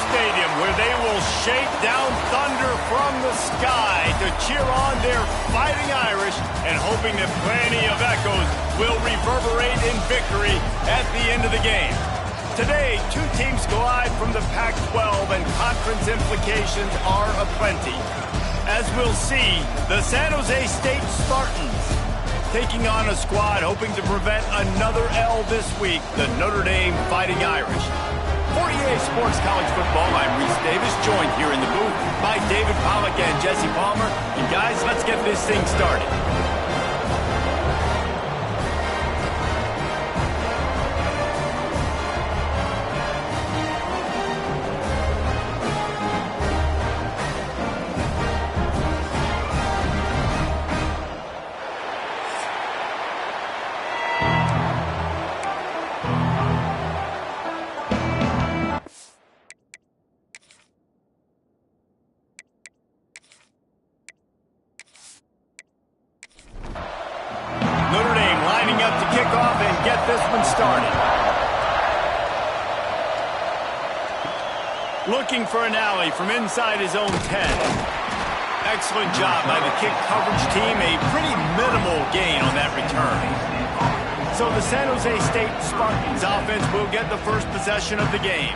Stadium, where they will shake down thunder from the sky to cheer on their Fighting Irish, and hoping that plenty of echoes will reverberate in victory at the end of the game. Today, two teams collide from the Pac-12, and conference implications are aplenty. As we'll see, the San Jose State Spartans taking on a squad hoping to prevent another L this week, the Notre Dame Fighting Irish. For EA Sports College Football, I'm Reese Davis, joined here in the booth by David Pollack and Jesse Palmer. And guys, let's get this thing started. Looking for an alley from inside his own 10. Excellent job by the kick coverage team. A pretty minimal gain on that return. So the San Jose State Spartans offense will get the first possession of the game.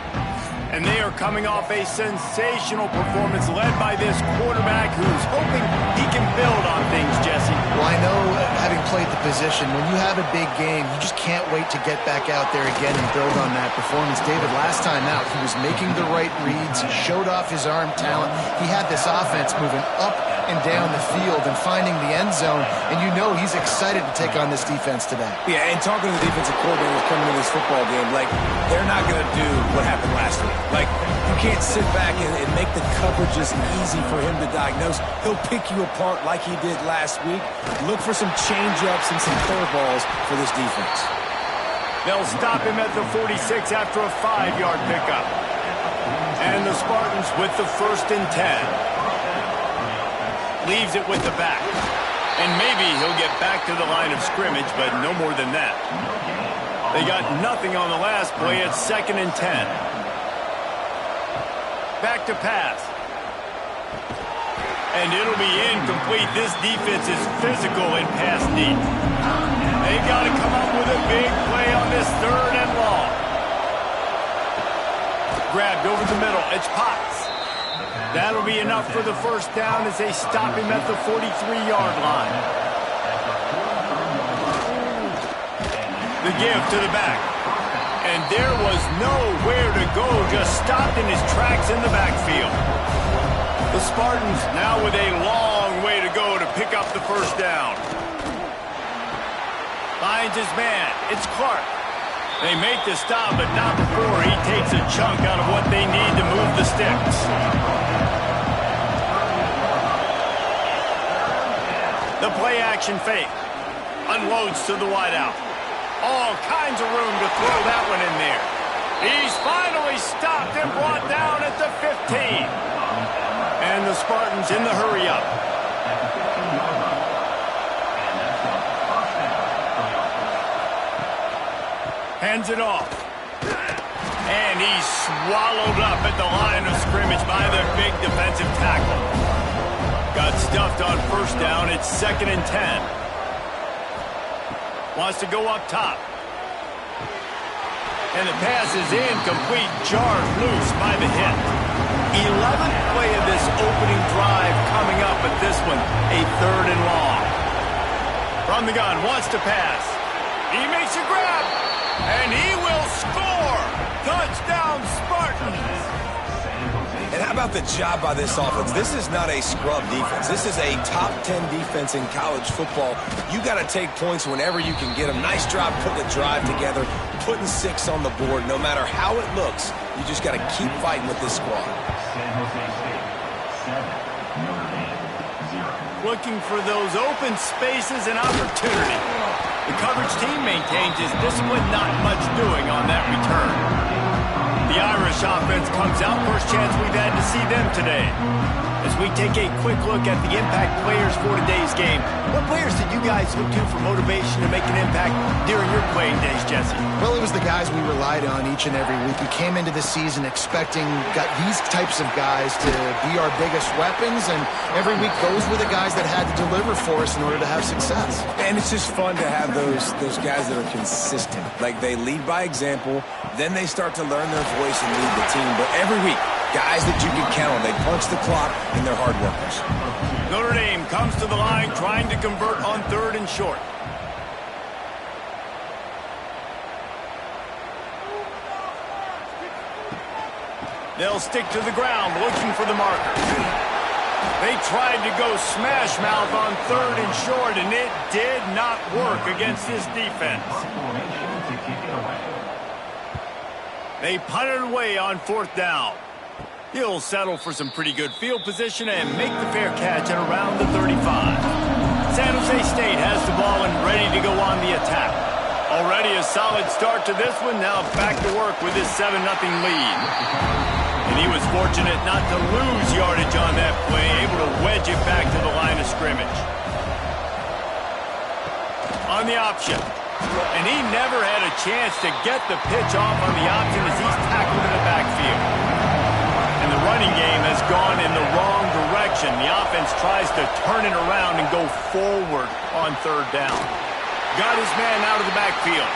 And they are coming off a sensational performance led by this quarterback who's hoping he can build on things, Jesse. Well, I know, having played the position, when you have a big game, you just can't wait to get back out there again and build on that performance. David, last time out, he was making the right reads. He showed off his arm talent. He had this offense moving up and down the field and finding the end zone, and you know he's excited to take on this defense today. Yeah, and talking to the defensive coordinators coming into this football game, like, they're not going to do what happened last week. Like, you can't sit back and make the coverages easy for him to diagnose. He'll pick you apart like he did last week. Look for some change-ups and some curveballs for this defense. They'll stop him at the 46 after a 5-yard pickup. And the Spartans with the 1st and 10. Leaves it with the back. And maybe he'll get back to the line of scrimmage, but no more than that. They got nothing on the last play at 2nd and 10. Back to pass. And it'll be incomplete. This defense is physical and pass deep. They got to come up with a big play on this 3rd and long. Grabbed over the middle. It's Potts. That'll be enough for the 1st down as they stop him at the 43-yard line. The give to the back. And there was nowhere to go, just stopped in his tracks in the backfield. The Spartans now with a long way to go to pick up the 1st down. Finds his man. It's Clark. They make the stop, but not before he takes a chunk out of what they need to move the sticks. The play-action fake. Unloads to the wideout. All kinds of room to throw that one in there. He's finally stopped and brought down at the 15. And the Spartans in the hurry-up. Hands it off. And he's swallowed up at the line of scrimmage by the big defensive tackle. Got stuffed on 1st down. It's 2nd and 10. Wants to go up top. And the pass is incomplete. Jarred loose by the hit. 11th play of this opening drive coming up, but this one a 3rd and long. From the gun, wants to pass. He makes a grab. And he will score! Touchdown, Spartans! And how about the job by this offense? This is not a scrub defense. This is a top 10 defense in college football. You got to take points whenever you can get them. Nice job putting the drive together, putting 6 on the board. No matter how it looks, you just got to keep fighting with this squad. Looking for those open spaces and opportunity. The coverage team maintains his discipline, not much doing on that return. The Irish offense comes out. First chance we've had to see them today. As we take a quick look at the impact players for today's game, what players did you guys look to for motivation to make an impact during your playing days, Jesse? Well, it was the guys we relied on each and every week. We came into the season expecting these types of guys to be our biggest weapons, and every week those were the guys that had to deliver for us in order to have success. And it's just fun to have those guys that are consistent. Like, they lead by example, then they start to learn their voice and lead the team. But every week, guys that you can count on. They punch the clock, and they're hard workers. Notre Dame comes to the line trying to convert on 3rd and short. They'll stick to the ground looking for the marker. They tried to go smash mouth on 3rd and short, and it did not work against this defense. They punted away on 4th down. He'll settle for some pretty good field position and make the fair catch at around the 35. San Jose State has the ball and ready to go on the attack. Already a solid start to this one. Now back to work with his 7-0 lead. And he was fortunate not to lose yardage on that play, able to wedge it back to the line of scrimmage. On the option. And he never had a chance to get the pitch off on the option as he's tackled in the backfield. And the running game has gone in the wrong direction. The offense tries to turn it around and go forward on 3rd down. Got his man out of the backfield.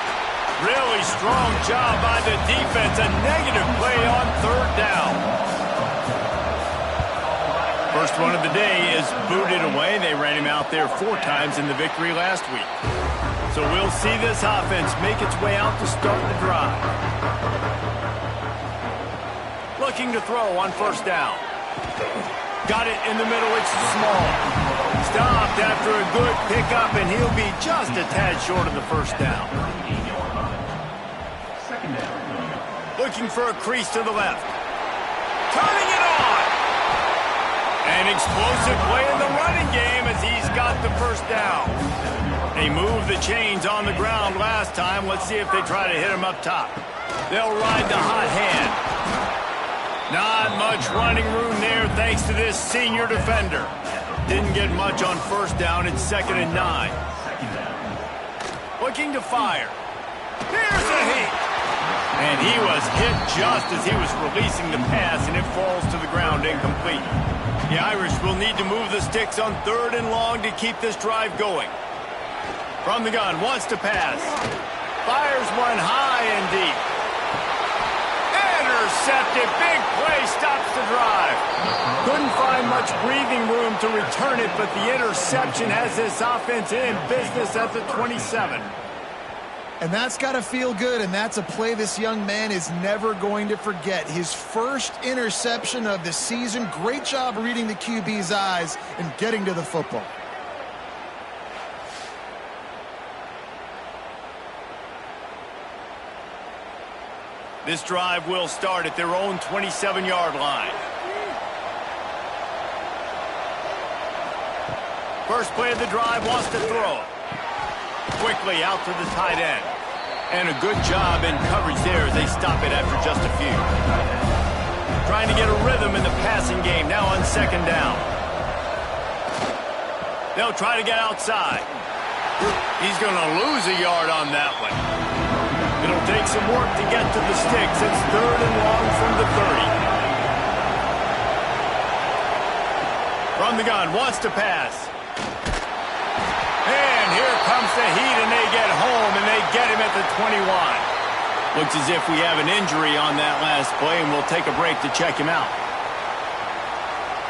Really strong job by the defense. A negative play on 3rd down. First one of the day is booted away. They ran him out there 4 times in the victory last week. So we'll see this offense make its way out to start the drive. Looking to throw on 1st down. Got it in the middle. It's small. Stopped after a good pickup, and he'll be just a tad short of the 1st down. Looking for a crease to the left. Turning it on. An explosive play in the running game as he's got the 1st down. They moved the chains on the ground last time. Let's see if they try to hit him up top. They'll ride the hot hand. Not much running room there thanks to this senior defender. Didn't get much on 1st down. It's 2nd and 9. Looking to fire. Here's a hit. And he was hit just as he was releasing the pass, and it falls to the ground incomplete. The Irish will need to move the sticks on 3rd and long to keep this drive going. From the gun, wants to pass. Fires one high and deep. Intercepted. Big play stops the drive. Couldn't find much breathing room to return it, but the interception has this offense in business at the 27. And that's got to feel good, and that's a play this young man is never going to forget. His first interception of the season. Great job reading the QB's eyes and getting to the football. This drive will start at their own 27-yard line. First play of the drive, wants to throw. Quickly out to the tight end. And a good job in coverage there as they stop it after just a few. Trying to get a rhythm in the passing game now on 2nd down. They'll try to get outside. He's going to lose a yard on that one. It'll take some work to get to the sticks. It's 3rd and long from the 30. From the gun, wants to pass. And here comes the heat, and they get home, and they get him at the 21. Looks as if we have an injury on that last play, and we'll take a break to check him out.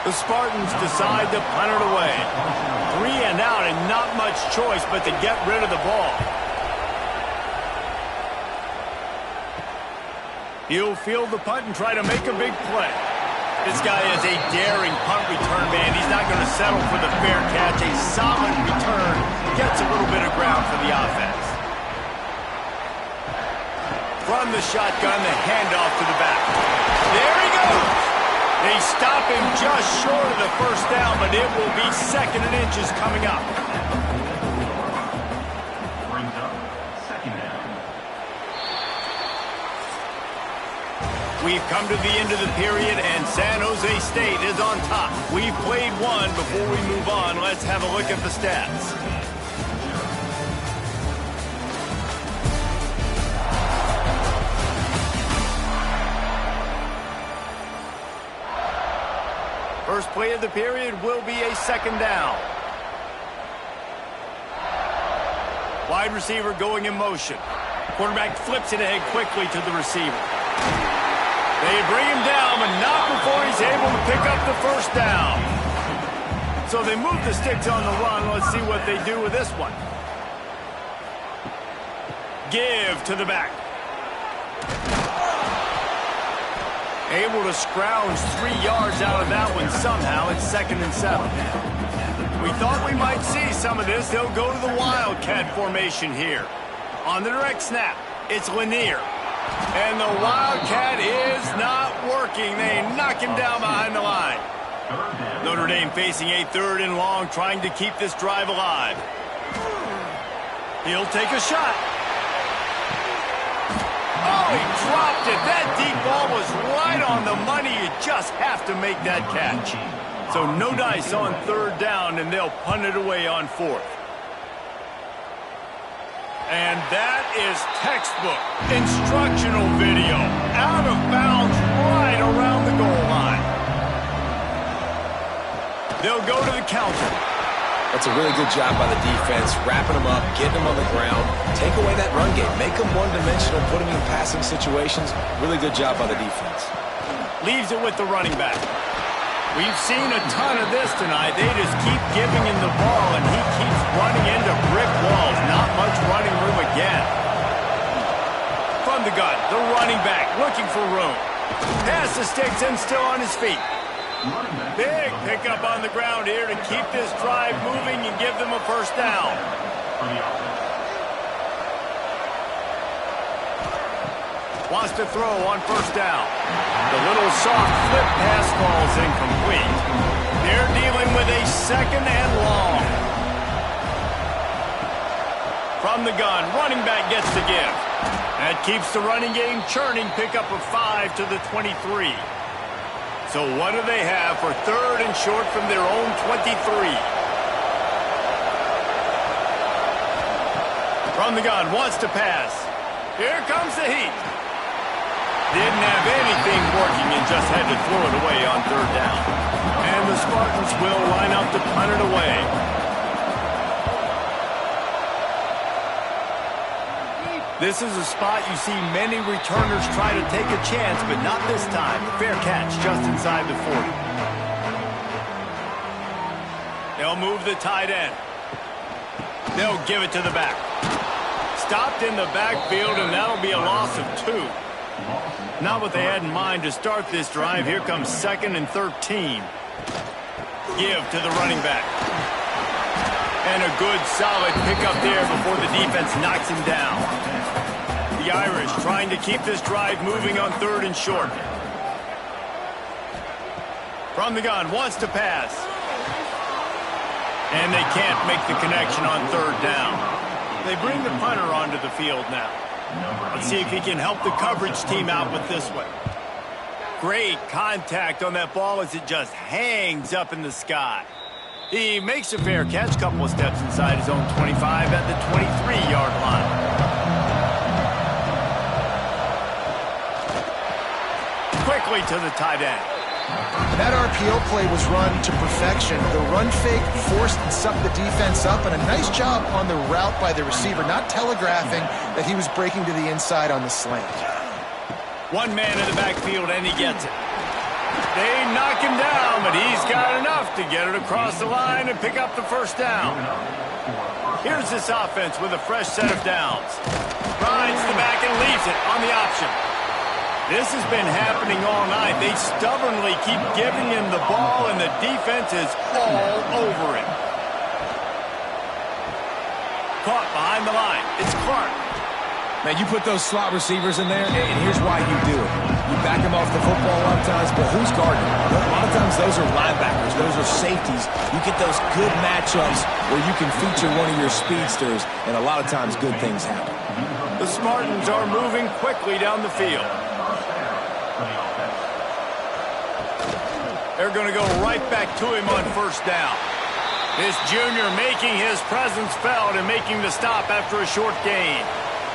The Spartans decide to punt it away. 3 and out, and not much choice but to get rid of the ball. He'll field the punt and try to make a big play. This guy is a daring punt return man. He's not going to settle for the fair catch. A solid return gets a little bit of ground for the offense. From the shotgun, the handoff to the back. There he goes. They stop him just short of the 1st down, but it will be 2nd and inches coming up. We've come to the end of the period, and San Jose State is on top. We've played one. Before we move on, let's have a look at the stats. First play of the period will be a second down. Wide receiver going in motion. Quarterback flips it ahead quickly to the receiver. They bring him down, but not before he's able to pick up the first down. So they move the sticks on the run. Let's see what they do with this one. Give to the back. Able to scrounge 3 yards out of that one somehow. It's 2nd and 7. We thought we might see some of this. They'll go to the Wildcat formation here. On the direct snap, it's Lanier. And the Wildcat is not working. They knock him down behind the line. Notre Dame facing a 3rd and long, trying to keep this drive alive. He'll take a shot. Oh, he dropped it. That deep ball was right on the money. You just have to make that catch. So no dice on 3rd down, and they'll punt it away on 4th. And that is textbook instructional video. Out of bounds right around the goal line. They'll go to the counter. That's a really good job by the defense, wrapping them up, getting them on the ground. Take away that run game. Make them one-dimensional, put them in passing situations. Really good job by the defense. Leaves it with the running back. We've seen a ton of this tonight. They just keep giving him the ball, and he keeps running into brick walls. Not much running room again. From the gun, the running back looking for room. Pass the sticks and still on his feet. Big pickup on the ground here to keep this drive moving and give them a first down. Wants to throw on first down. The little soft flip pass falls incomplete. They're dealing with a 2nd and long. From the gun, running back gets the give. That keeps the running game churning. Pickup of 5 to the 23. So what do they have for 3rd and short from their own 23? From the gun, wants to pass. Here comes the heat. Didn't have anything working and just had to throw it away on 3rd down. And the Spartans will line up to punt it away. This is a spot you see many returners try to take a chance, but not this time. Fair catch just inside the 40. They'll move the tight end. They'll give it to the back. Stopped in the backfield, and that'll be a loss of 2. Not what they had in mind to start this drive. Here comes 2nd and 13. Give to the running back. And a good, solid pickup there before the defense knocks him down. The Irish trying to keep this drive moving on 3rd and short. From the gun, wants to pass. And they can't make the connection on 3rd down. They bring the punter onto the field now. Let's see if he can help the coverage team out with this one. Great contact on that ball as it just hangs up in the sky. He makes a fair catch, couple of steps inside his own 25 at the 23-yard line. Quickly to the tight end. That RPO play was run to perfection. The run fake forced and sucked the defense up, and a nice job on the route by the receiver, not telegraphing that he was breaking to the inside on the slant. One man in the backfield, and he gets it. They knock him down, but he's got enough to get it across the line and pick up the first down. Here's this offense with a fresh set of downs. Rides the back and leaves it on the option. This has been happening all night. They stubbornly keep giving him the ball, and the defense is all over him. Caught behind the line. It's Clark. Now, you put those slot receivers in there, and here's why you do it. You back them off the football a lot of times, but who's guarding them? A lot of times those are linebackers. Those are safeties. You get those good matchups where you can feature one of your speedsters, and a lot of times good things happen. The Spartans are moving quickly down the field. They're going to go right back to him on first down. This junior making his presence felt and making the stop after a short gain.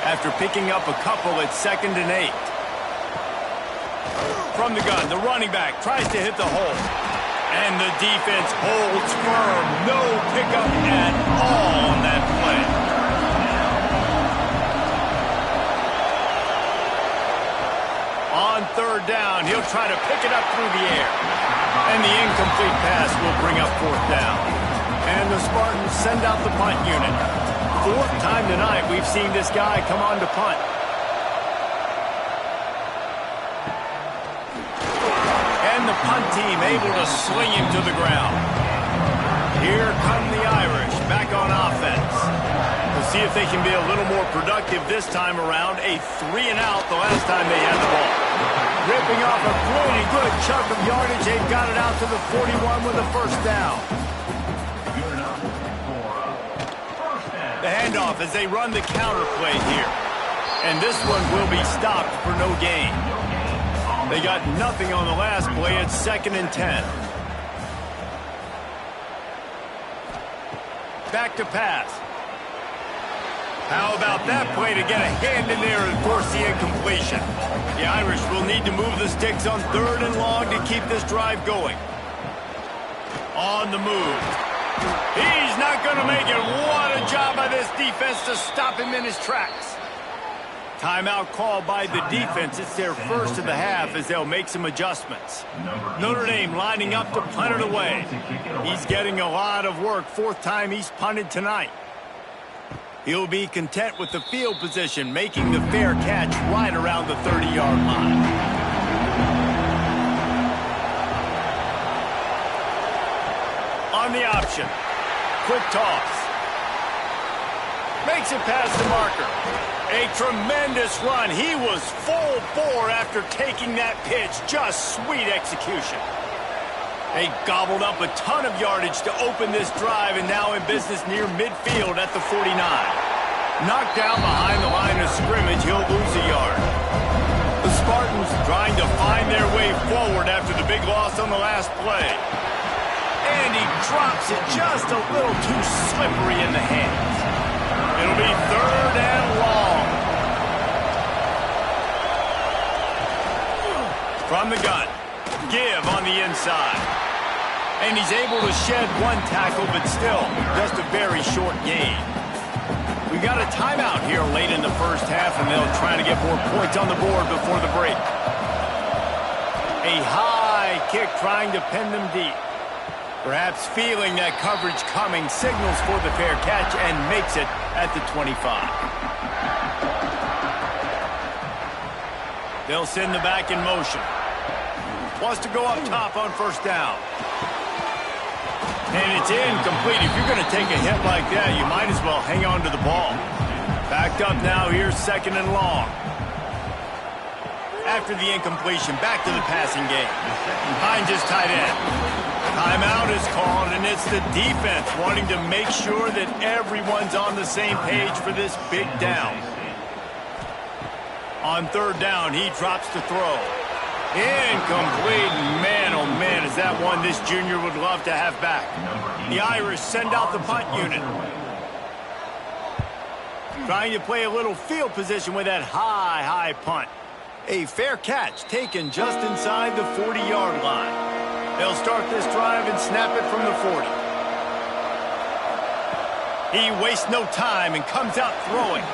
After picking up a couple at 2nd and 8. From the gun, the running back tries to hit the hole. And the defense holds firm. No pickup at all on that play. On 3rd down, he'll try to pick it up through the air. And the incomplete pass will bring up 4th down. And the Spartans send out the punt unit. 4th time tonight we've seen this guy come on to punt. And the punt team able to sling him to the ground. Here come the Irish back on offense. We'll see if they can be a little more productive this time around. A 3-and-out the last time they had the ball. Ripping off a pretty good chunk of yardage. They've got it out to the 41 with a 1st down. The handoff as they run the counter play here. And this one will be stopped for no gain. They got nothing on the last play. It's 2nd and 10. Back to pass. How about that play to get a hand in there and force the incompletion? The Irish will need to move the sticks on 3rd and long to keep this drive going. On the move. He's not going to make it. What a job by this defense to stop him in his tracks. Timeout called by the defense. It's their first of the half as they'll make some adjustments. Notre Dame lining up to punt it away. He's getting a lot of work. 4th time he's punted tonight. He'll be content with the field position, making the fair catch right around the 30-yard line. On the option. Quick toss. Makes it past the marker. A tremendous run. He was full bore after taking that pitch. Just sweet execution. They gobbled up a ton of yardage to open this drive and now in business near midfield at the 49. Knocked down behind the line of scrimmage, he'll lose a yard. The Spartans trying to find their way forward after the big loss on the last play. And he drops it just a little too slippery in the hands. It'll be 3rd and long. From the gun. Give on the inside. And he's able to shed one tackle, but still just a very short gain. We got a timeout here late in the first half, and they'll try to get more points on the board before the break. A high kick trying to pin them deep. Perhaps feeling that coverage coming, signals for the fair catch and makes it at the 25. They'll send the back in motion. Wants to go up top on 1st down. And it's incomplete. If you're going to take a hit like that, you might as well hang on to the ball. Backed up now, here's 2nd and long. After the incompletion, back to the passing game. Behind his tight end. Timeout is called, and it's the defense wanting to make sure that everyone's on the same page for this big down. On 3rd down, he drops to throw. Incomplete. Man, oh man, is that one this junior would love to have back. The Irish send out the punt unit. Trying to play a little field position with that high punt. A fair catch taken just inside the 40-yard line. They'll start this drive and snap it from the 40. He wastes no time and comes out throwing.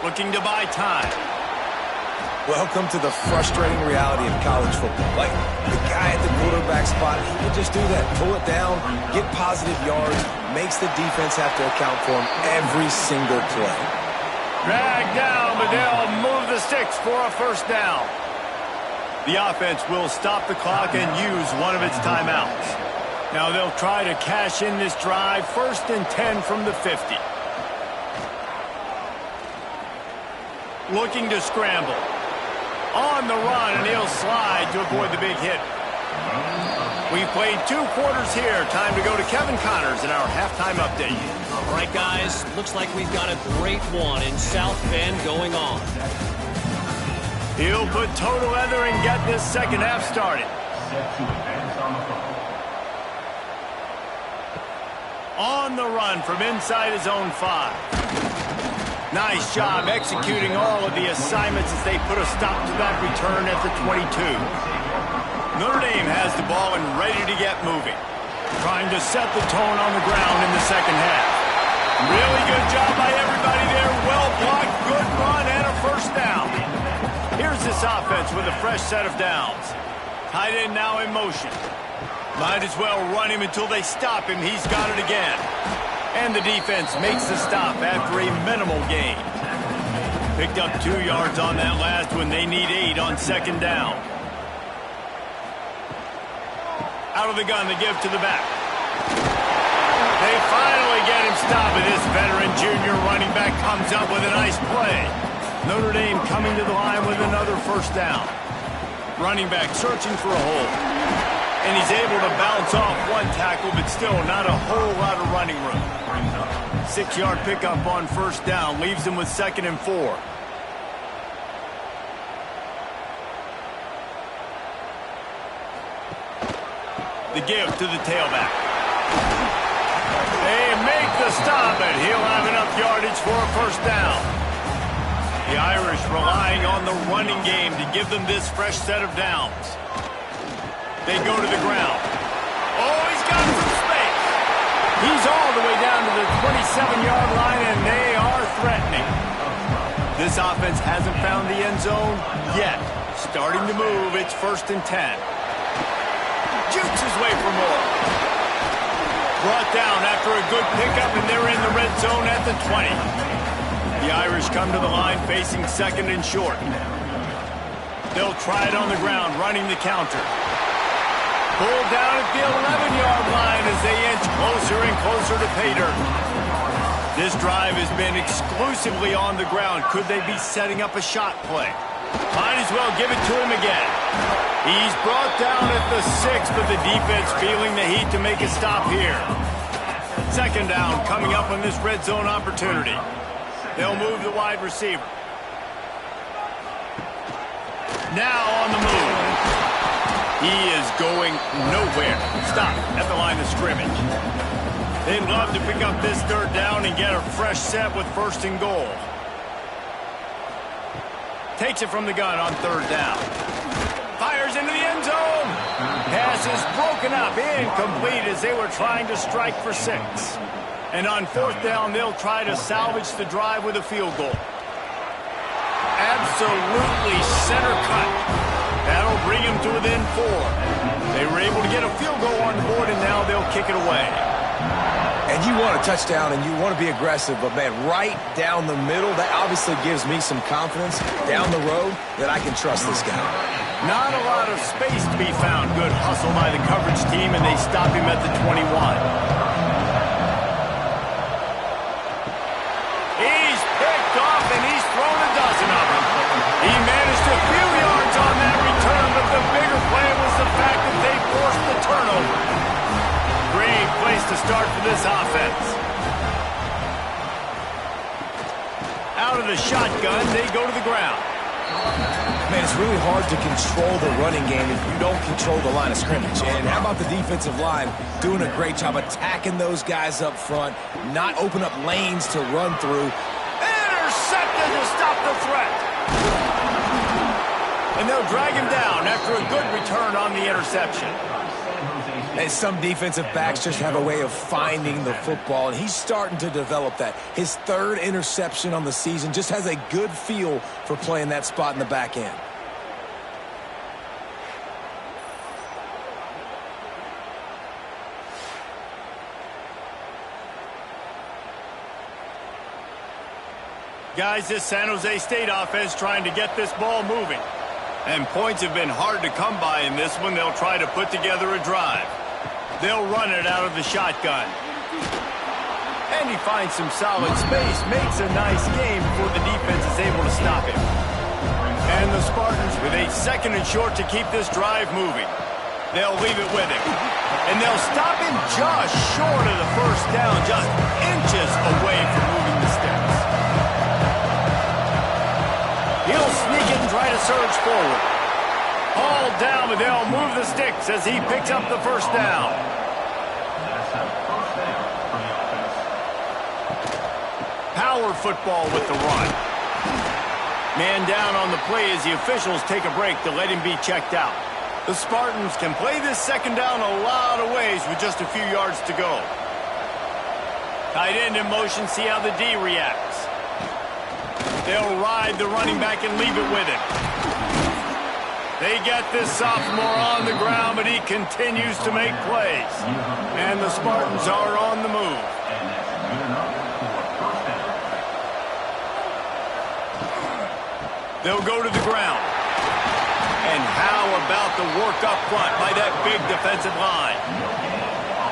Looking to buy time. Welcome to the frustrating reality of college football. Like, the guy at the quarterback spot, he can just do that. Pull it down, get positive yards, makes the defense have to account for him every single play. Dragged down, but they'll move the sticks for a 1st down. The offense will stop the clock and use one of its timeouts. Now they'll try to cash in this drive. 1st and 10 from the 50. Looking to scramble. On the run, and he'll slide to avoid the big hit. We've played 2 quarters here. Time to go to Kevin Connors in our halftime update. All right, guys. Looks like we've got a great one in South Bend going on. He'll put toe to leather and get this 2nd half started. On the run from inside his own 5. Nice job executing all of the assignments as they put a stop to that return at the 22. Notre Dame has the ball and ready to get moving. Trying to set the tone on the ground in the second half. Really good job by everybody there. Well blocked, good run, and a first down. Here's this offense with a fresh set of downs. Tight end now in motion. Might as well run him until they stop him. He's got it again. And the defense makes the stop after a minimal gain. Picked up 2 yards on that last one. They need 8 on second down. Out of the gun, they give to the back. They finally get him stopped, and this veteran junior running back comes up with a nice play. Notre Dame coming to the line with another first down. Running back searching for a hole. And he's able to bounce off one tackle, but still not a whole lot of running room. 6-yard pickup on first down leaves him with 2nd and 4. The give to the tailback. They make the stop, and he'll have enough yardage for a first down. The Irish relying on the running game to give them this fresh set of downs. They go to the ground. Oh, he's got some space. He's all the way down to the 27-yard line, and they are threatening. This offense hasn't found the end zone yet. Starting to move, it's 1st and 10. Jukes his way for more. Brought down after a good pickup, and they're in the red zone at the 20. The Irish come to the line facing 2nd and short. They'll try it on the ground, running the counter. Pulled down at the 11-yard line as they inch closer and closer to pay dirt. This drive has been exclusively on the ground. Could they be setting up a shot play? Might as well give it to him again. He's brought down at the 6, but the defense feeling the heat to make a stop here. 2nd down coming up on this red zone opportunity. They'll move the wide receiver. Now on the move. He is going nowhere. Stop at the line of scrimmage. They'd love to pick up this 3rd down and get a fresh set with 1st and goal. Takes it from the gun on 3rd down. Fires into the end zone. Pass is broken up, incomplete as they were trying to strike for 6. And on 4th down, they'll try to salvage the drive with a field goal. Absolutely center cut. That'll bring him to within 4. They were able to get a field goal on the board, and now they'll kick it away. And you want a touchdown, and you want to be aggressive, but, man, right down the middle, that obviously gives me some confidence down the road that I can trust this guy. Not a lot of space to be found. Good hustle by the coverage team, and they stop him at the 21. He's picked off, and he's thrown a dozen of them. He managed a few yards on that return, but the bigger play was the fact that they forced the turnover. Great place to start for this offense. Out of the shotgun, they go to the ground. Man, it's really hard to control the running game if you don't control the line of scrimmage. And how about the defensive line doing a great job attacking those guys up front, not open up lanes to run through. Intercepted to stop the threat. And they'll drag him down after a good return on the interception. And some defensive backs just have a way of finding the football, and he's starting to develop that. His 3rd interception on the season, just has a good feel for playing that spot in the back end. Guys, this San Jose State offense trying to get this ball moving. And points have been hard to come by in this one. They'll try to put together a drive. They'll run it out of the shotgun. And he finds some solid space, makes a nice game before the defense is able to stop him. And the Spartans with a 2nd and short to keep this drive moving. They'll leave it with him. And they'll stop him just short of the first down, just inches away from moving the sticks. He'll sneak it and try to surge forward. Hauled down, but they'll move the sticks as he picks up the first down. Power football with the run. Man down on the play as the officials take a break to let him be checked out. The Spartans can play this second down a lot of ways with just a few yards to go. Tight end in motion, see how the D reacts. They'll ride the running back and leave it with him. They get this sophomore on the ground, but he continues to make plays. And the Spartans are on the move. They'll go to the ground. And how about the work up front by that big defensive line?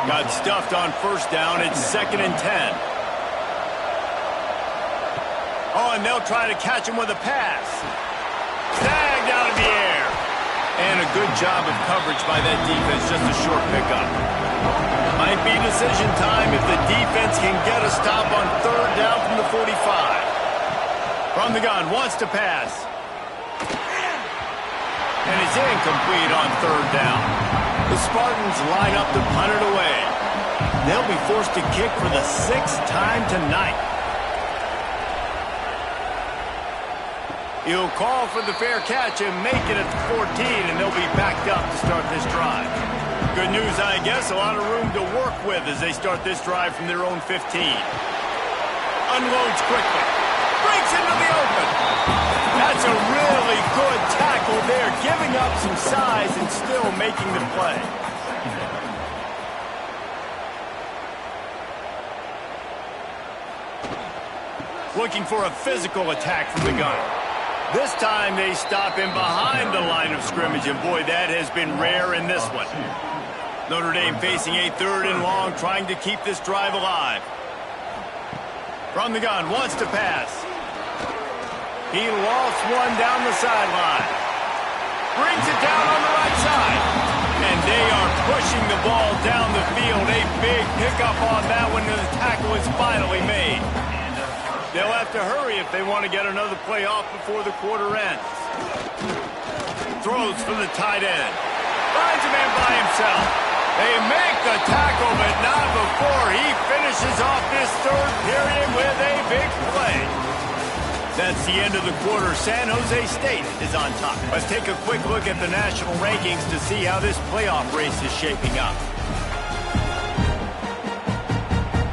Got stuffed on first down. It's 2nd and 10. Oh, and they'll try to catch him with a pass. Snagged out of the air. And a good job of coverage by that defense. Just a short pickup. Might be decision time if the defense can get a stop on third down from the 45. From the gun, wants to pass. And it's incomplete on third down. The Spartans line up to punt it away. They'll be forced to kick for the 6th time tonight. He'll call for the fair catch and make it at the 14, and they'll be backed up to start this drive. Good news, I guess, a lot of room to work with as they start this drive from their own 15. Unloads quickly. Breaks into the open. That's a really good tackle there, giving up some size and still making the play. Looking for a physical attack from the gun. This time they stop him behind the line of scrimmage, and boy, that has been rare in this one. Notre Dame facing a 3rd and long, trying to keep this drive alive. From the gun, wants to pass. He lost one down the sideline. Brings it down on the right side. And they are pushing the ball down the field. A big pickup on that one, and the tackle is finally made. They'll have to hurry if they want to get another play off before the quarter ends. Throws for the tight end. Finds a man by himself. They make the tackle, but not before he finishes off this 3rd period with a big play. That's the end of the quarter. San Jose State is on top. Let's take a quick look at the national rankings to see how this playoff race is shaping up.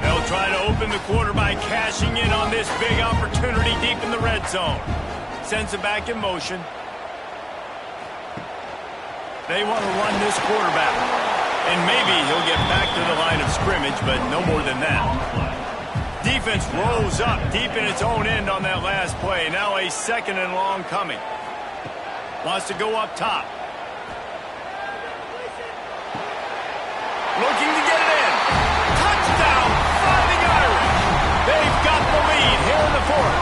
They'll try to open the quarter by cashing in on this big opportunity deep in the red zone. Sends it back in motion. They want to run this quarterback. And maybe he'll get back to the line of scrimmage, but no more than that. Defense rose up deep in its own end on that last play. Now a 2nd and long coming. Wants to go up top. Looking to get it in. Touchdown, Fighting Irish. They've got the lead here in the 4th.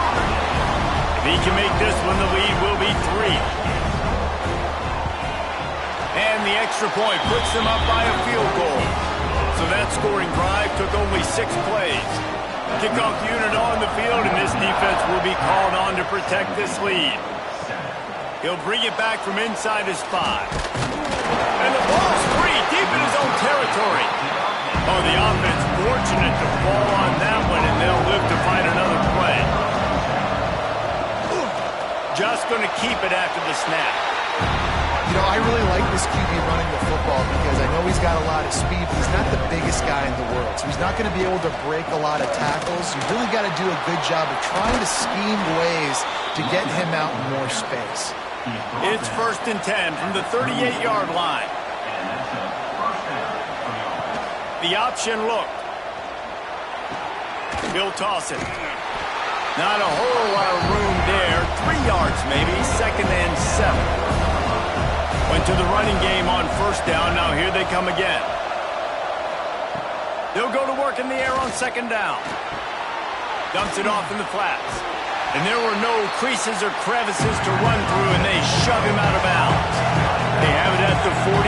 If he can make this one, the lead will be 3. And the extra point puts them up by a field goal. So that scoring drive took only 6 plays. Kickoff unit on the field, and this defense will be called on to protect this lead. He'll bring it back from inside his 5. And the ball's free deep in his own territory. Oh, the offense fortunate to fall on that one, and they'll live to find another play. Just going to keep it after the snap. You know, I really like this QB running the football because I know he's got a lot of speed, but he's not the biggest guy in the world. So he's not going to be able to break a lot of tackles. You've really got to do a good job of trying to scheme ways to get him out in more space. It's 1st and 10 from the 38-yard line. The option look. He'll toss it. Not a whole lot of room there. 3 yards maybe. 2nd and 7. Went to the running game on first down. Now here they come again. They'll go to work in the air on 2nd down. Dumps it off in the flats. And there were no creases or crevices to run through, and they shove him out of bounds. They have it at the 43,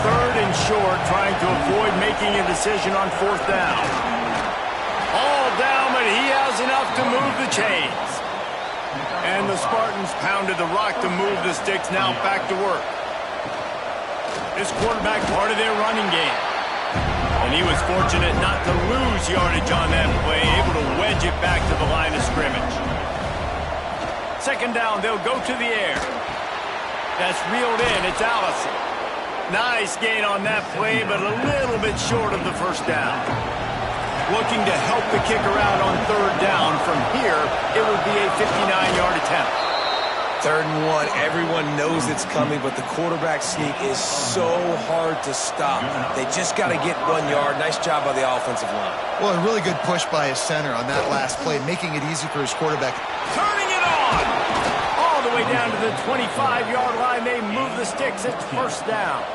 3rd and short, trying to avoid making a decision on 4th down. All down, but he has enough to move the chains. And the Spartans pounded the rock to move the sticks. Now back to work. This quarterback part of their running game. And he was fortunate not to lose yardage on that play, able to wedge it back to the line of scrimmage. Second down, they'll go to the air. That's reeled in. It's Allison. Nice gain on that play, but a little bit short of the first down. Looking to help the kicker out on third down. From here, it would be a 59-yard attempt. 3rd and 1. Everyone knows it's coming, but the quarterback sneak is so hard to stop. They just got to get 1 yard. Nice job by the offensive line. Well, a really good push by his center on that last play, making it easy for his quarterback. Turning it on! All the way down to the 25-yard line. They move the sticks. It's first down.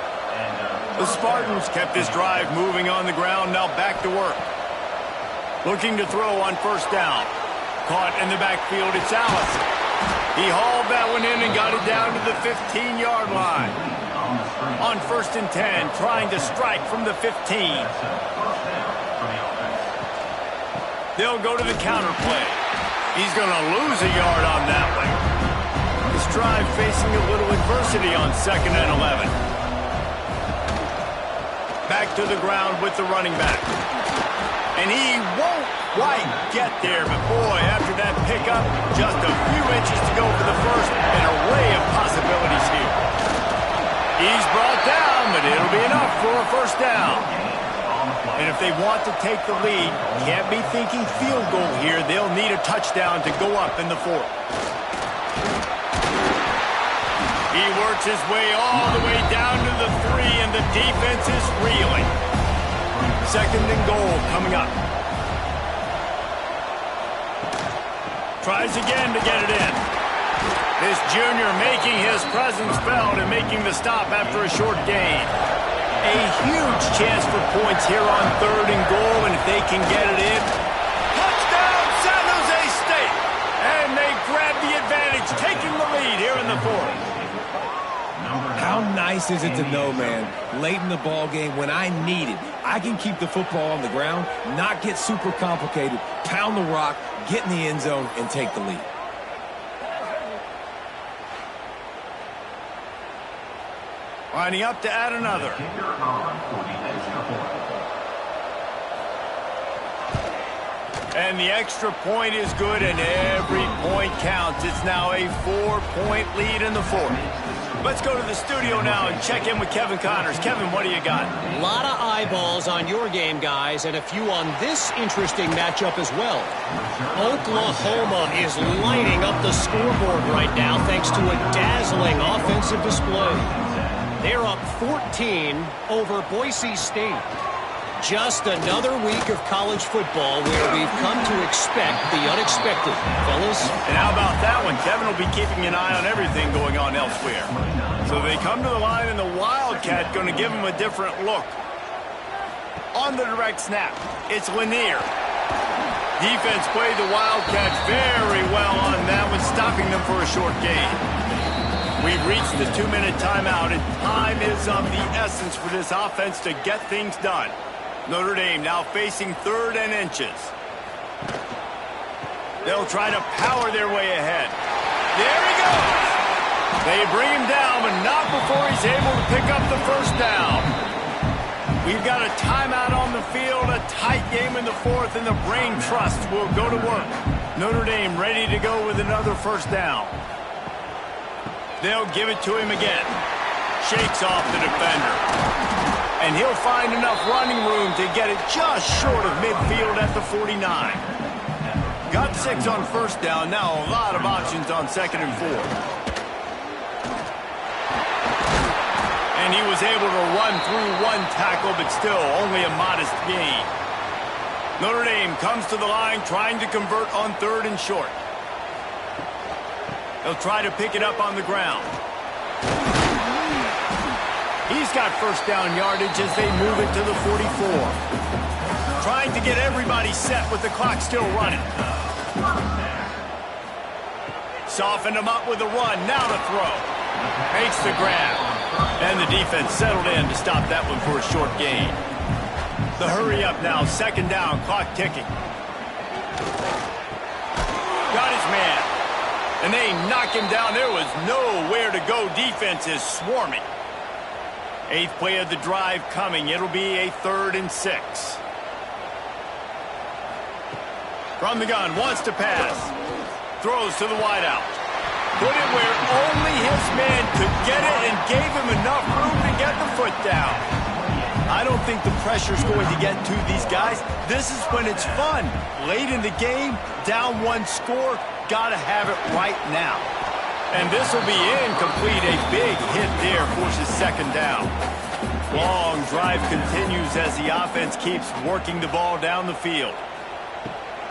The Spartans kept this drive moving on the ground. Now back to work. Looking to throw on first down. Caught in the backfield. It's Allison. He hauled that one in and got it down to the 15-yard line. On 1st and 10, trying to strike from the 15. They'll go to the counter play. He's going to lose a yard on that one. This drive facing a little adversity on 2nd and 11. Back to the ground with the running back. And he won't quite get there, but boy, after that pickup, just a few inches to go for the first, and an array of possibilities here. He's brought down, but it'll be enough for a first down. And if they want to take the lead, can't be thinking field goal here. They'll need a touchdown to go up in the 4th. He works his way all the way down to the 3, and the defense is reeling. 2nd and goal coming up. Tries again to get it in. This junior making his presence felt and making the stop after a short gain. A huge chance for points here on 3rd and goal, and if they can get it in. Touchdown, San Jose State! And they grab the advantage, taking the lead here in the 4th. How nice is it to know, man, late in the ball game when I need it, I can keep the football on the ground, not get super complicated, pound the rock, get in the end zone, and take the lead. Lining up to add another. And the extra point is good, and every point counts. It's now a 4-point lead in the 4th. Let's go to the studio now and check in with Kevin Connors. Kevin, what do you got? A lot of eyeballs on your game, guys, and a few on this interesting matchup as well. Oklahoma is lighting up the scoreboard right now thanks to a dazzling offensive display. They're up 14 over Boise State. Just another week of college football where we've come to expect the unexpected, fellas. And how about that one? Kevin will be keeping an eye on everything going on elsewhere. So they come to the line, and the Wildcat going to give him a different look. On the direct snap, it's Lanier. Defense played the Wildcat very well on that one, stopping them for a short gain. We've reached the 2-minute timeout, and time is of the essence for this offense to get things done. Notre Dame now facing 3rd and inches. They'll try to power their way ahead. There he goes. They bring him down, but not before he's able to pick up the first down. We've got a timeout on the field, a tight game in the 4th, and the Brain Trust will go to work. Notre Dame ready to go with another first down. They'll give it to him again. Shakes off the defender. And he'll find enough running room to get it just short of midfield at the 49. Got 6 on first down. Now a lot of options on 2nd and 4. And he was able to run through 1 tackle, but still only a modest gain. Notre Dame comes to the line trying to convert on 3rd and short. They'll try to pick it up on the ground. He's got first down yardage as they move it to the 44. Trying to get everybody set with the clock still running. Softened him up with a run. Now to throw. Makes the grab. And the defense settled in to stop that one for a short gain. The hurry up now. 2nd down. Clock ticking. Got his man. And they knock him down. There was nowhere to go. Defense is swarming. Eighth play of the drive coming. It'll be a 3rd and 6. From the gun, wants to pass. Throws to the wideout. Put it where only his man could get it and gave him enough room to get the foot down. I don't think the pressure's going to get to these guys. This is when it's fun. Late in the game, down 1 score, gotta have it right now. And this will be incomplete. A big hit there forces 2nd down. Long drive continues as the offense keeps working the ball down the field.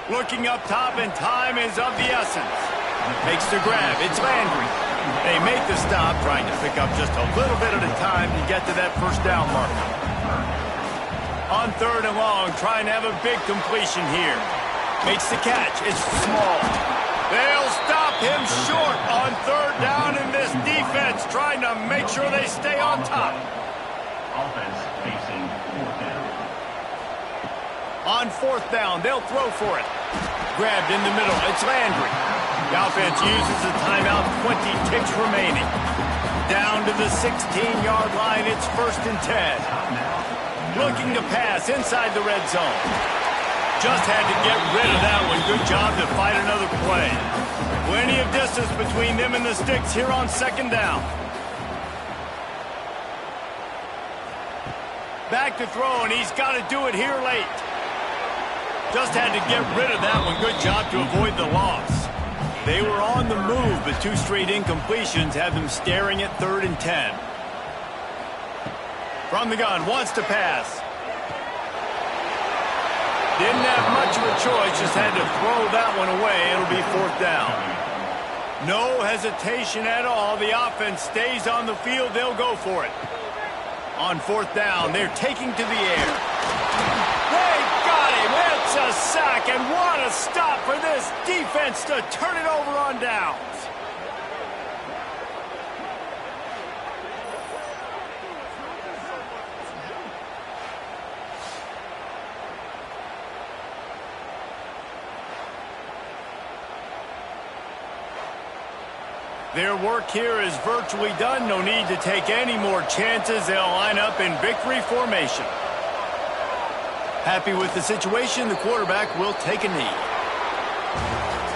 Looking up top, and time is of the essence. Makes the grab. It's Landry. They make the stop, trying to pick up just a little bit at a time to get to that 1st down marker. On 3rd and long, trying to have a big completion here. Makes the catch. It's small. They'll stop him short on 3rd down, in this defense trying to make sure they stay on top. Offense facing 4th down. On 4th down, they'll throw for it. Grabbed in the middle. It's Landry. The offense uses a timeout, 20 ticks remaining. Down to the 16-yard line, it's 1st and 10. Looking to pass inside the red zone. Just had to get rid of that one. Good job to fight another play. Plenty of distance between them and the sticks here on 2nd down. Back to throw, and he's got to do it here late. Just had to get rid of that one. Good job to avoid the loss. They were on the move, but 2 straight incompletions have them staring at 3rd and 10. From the gun, wants to pass. Didn't have much of a choice, just had to throw that one away. It'll be 4th down. No hesitation at all. The offense stays on the field. They'll go for it. On 4th down, they're taking to the air. They got him. It's a sack, and what a stop for this defense to turn it over on downs. Their work here is virtually done. No need to take any more chances. They'll line up in victory formation. Happy with the situation, the quarterback will take a knee.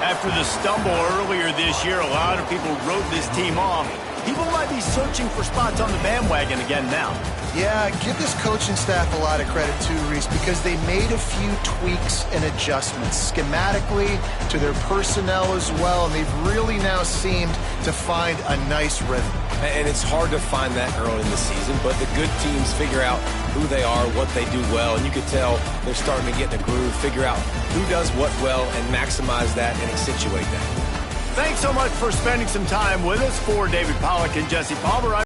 After the stumble earlier this year, a lot of people wrote this team off. People might be searching for spots on the bandwagon again now. Yeah, give this coaching staff a lot of credit too, Reese, because they made a few tweaks and adjustments schematically to their personnel as well, and they've really now seemed to find a nice rhythm. And it's hard to find that early in the season, but the good teams figure out who they are, what they do well, and you can tell they're starting to get in a groove, figure out who does what well, and maximize that and accentuate that. Thanks so much for spending some time with us. For David Pollack and Jesse Palmer,